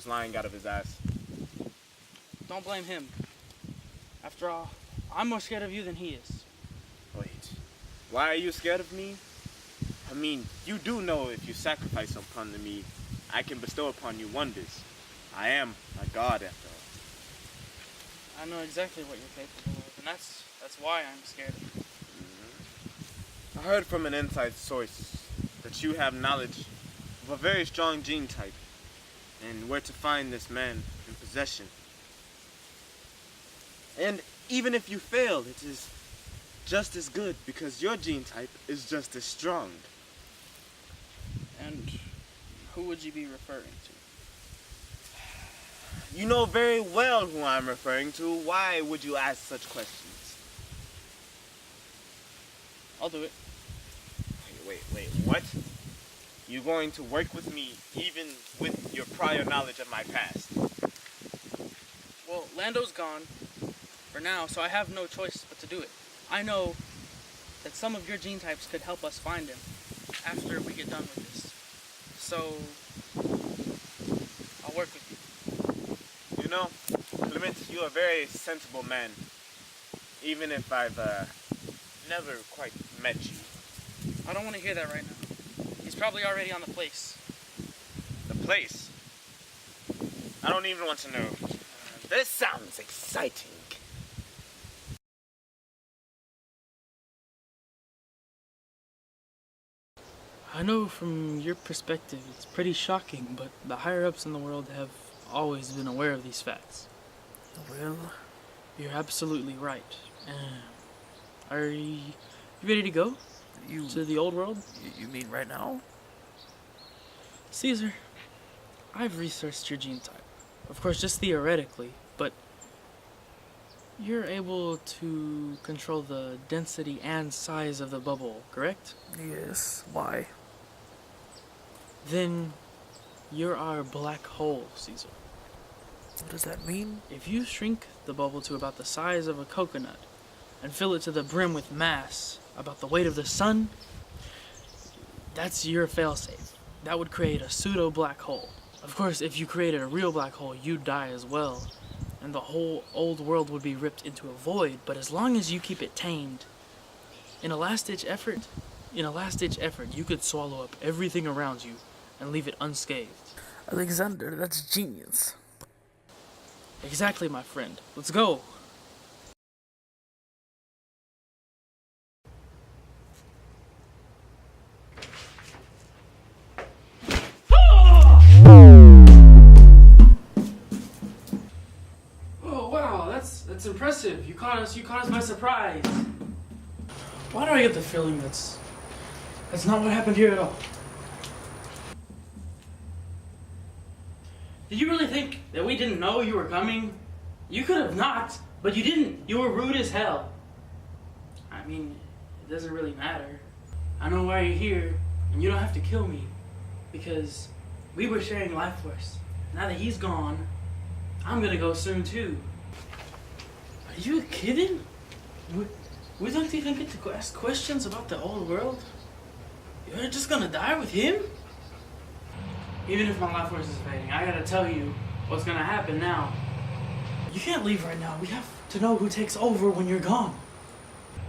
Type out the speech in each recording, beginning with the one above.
was lying out of his ass. Don't blame him. After all, I'm more scared of you than he is. Wait, why are you scared of me? I mean, you do know if you sacrifice upon me, I can bestow upon you wonders. I am a god after all. I know exactly what you're capable of, and that's why I'm scared of you. I heard from an inside source that you have knowledge of a very strong gene type and where to find this man in possession. And even if you fail, it is just as good because your gene type is just as strong. And who would you be referring to? You know very well who I'm referring to. Why would you ask such questions? I'll do it. Wait, what? You going to work with me even with your prior knowledge of my past? Well, Lando's gone for now, so I have no choice but to do it. I know that some of your gene types could help us find him after we get done with this. So, I'll work with you. You know, Clement, you're a very sensible man, even if I've never quite met you. I don't want to hear that right now. He's probably already on the place. The place? I don't even want to know. This sounds exciting. I know from your perspective it's pretty shocking, but the higher-ups in the world have always been aware of these facts. Well, You're absolutely right. Are you ready to go to the old world? you mean right now? Caesar, I've researched your gene type. Of course, just theoretically, but you're able to control the density and size of the bubble, correct? Yes. Why? Then you're our black hole, Caesar. What does that mean? If you shrink the bubble to about the size of a coconut and fill it to the brim with mass about the weight of the sun, that's your failsafe. That would create a pseudo black hole. Of course, if you created a real black hole, you'd die as well, and the whole old world would be ripped into a void. But as long as you keep it tamed, in a last-ditch effort, you could swallow up everything around you and leave it unscathed. Alexander, that's genius. Exactly, my friend. Let's go. Oh wow, that's impressive. You caught us by surprise. Why do I get the feeling that's not what happened here at all? Did you really think that we didn't know you were coming? You could have knocked, but you didn't. You were rude as hell. I mean, it doesn't really matter. I know why you're here, and you don't have to kill me, because we were sharing life force. Now that he's gone, I'm gonna go soon too. Are you kidding? We don't even get to ask questions about the old world? You're just gonna die with him? Even if my life force is fading, I gotta tell you what's gonna happen now. You can't leave right now. We have to know who takes over when you're gone.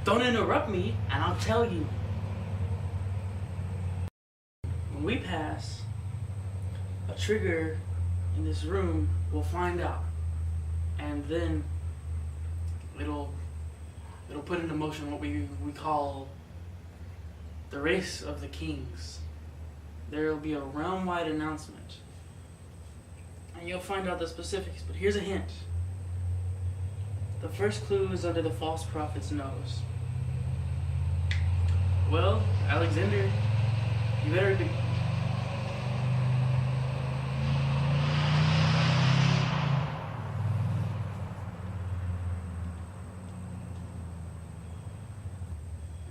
Don't interrupt me, and I'll tell you. When we pass, a trigger in this room will find out. And then it'll put into motion what we call the race of the kings. There will be a realm-wide announcement, and you'll find out the specifics, but here's a hint. The first clue is under the false prophet's nose. Well, Alexander, you better be...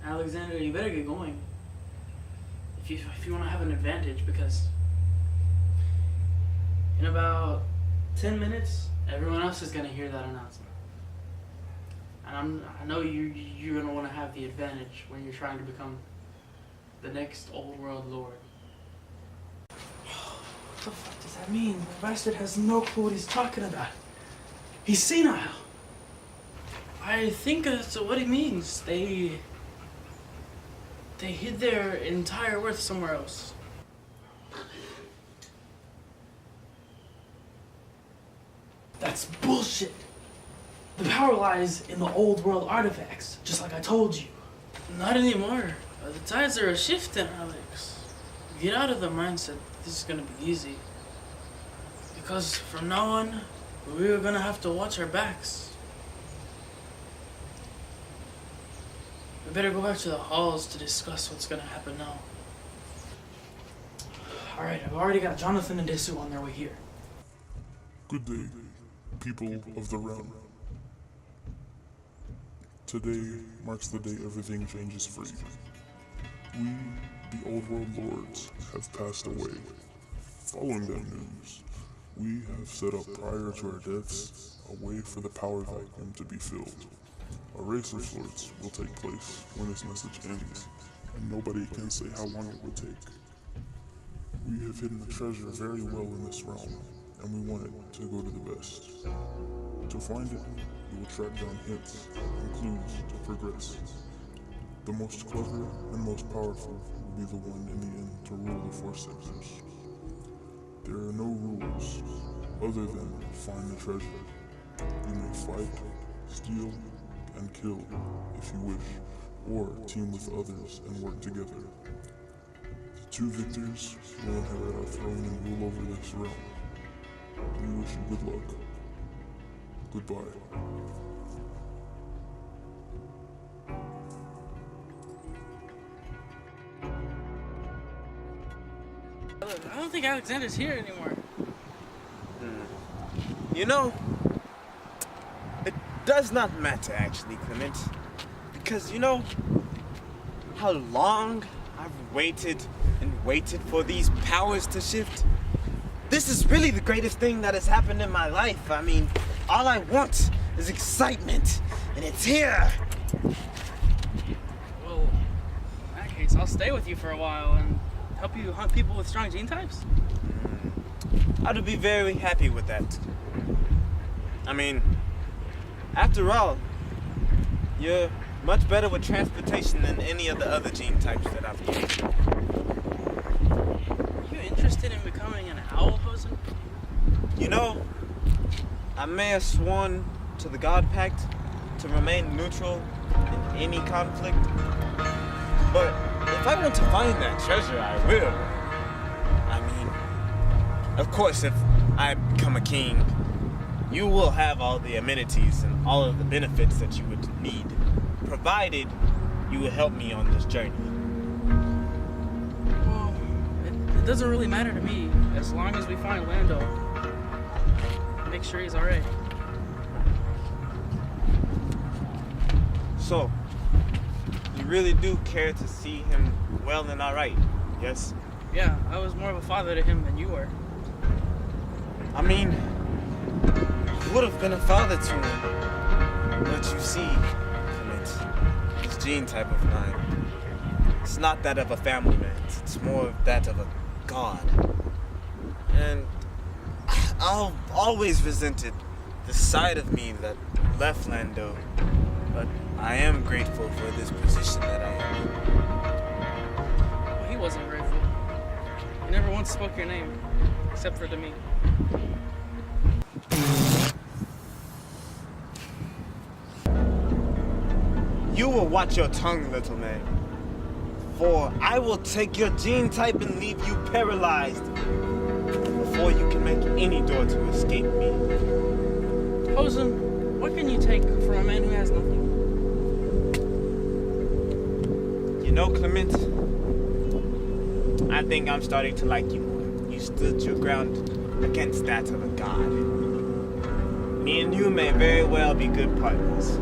Alexander, you better get going. If you want to have an advantage, because in about 10 minutes, everyone else is going to hear that announcement. And I know you're going to want to have the advantage when you're trying to become the next old world lord. the fuck does that mean? The bastard has no clue what he's talking about. He's senile. I think that's what he means. They hid their entire worth somewhere else. That's bullshit. The power lies in the old world artifacts, just like I told you. Not anymore. The tides are shifting, Alex. Get out of the mindset this is gonna be easy. Because from now on, we're gonna have to watch our backs. We better go back to the halls to discuss what's gonna happen now. Alright, I've already got Jonathan and Desu on their way here. Good day, people of the realm. Today marks the day everything changes for you. We, the Old World Lords, have passed away. Following that news, we have set up prior to our deaths a way for the power vacuum to be filled. A race of sorts will take place when this message ends, and nobody can say how long it would take. We have hidden the treasure very well in this realm, and we want it to go to the best. To find it, we will track down hints and clues to progress. The most clever and most powerful will be the one in the end to rule the four sectors. There are no rules other than find the treasure. You may fight, steal, and kill if you wish, or team with others and work together. The two victors will inherit our throne and rule over this realm. We wish you good luck. Goodbye. I don't think Alexander's here anymore. You know, it does not matter actually, Clement. Because you know how long I've waited and waited for these powers to shift? This is really the greatest thing that has happened in my life. I mean, all I want is excitement, and it's here. Well, in that case, I'll stay with you for a while and help you hunt people with strong gene types. I'd be very happy with that. I mean, after all, you're much better with transportation than any of the other gene types that I've used. Are you interested in becoming an owl, Hosen? You know, I may have sworn to the God Pact to remain neutral in any conflict, but if I want to find that treasure, I will. I mean, of course, if I become a king, you will have all the amenities and all of the benefits that you would need, provided you will help me on this journey. Well, it doesn't really matter to me, as long as we find Lando. Make sure he's alright. So, you really do care to see him well and alright, yes? Yeah, I was more of a father to him than you were. I mean, I would have been a father to him. But you see, Clement, this gene type of mine, it's not that of a family man. It's more of that of a god. And I've always resented the side of me that left Lando. But I am grateful for this position that I am in. Well, he wasn't grateful. He never once spoke your name, except for to me. You will watch your tongue, little man. For I will take your gene type and leave you paralyzed before you can make any door to escape me. Hosen, what can you take from a man who has nothing? You know, Clement, I think I'm starting to like you more. You stood your ground against that of a god. Me and you may very well be good partners.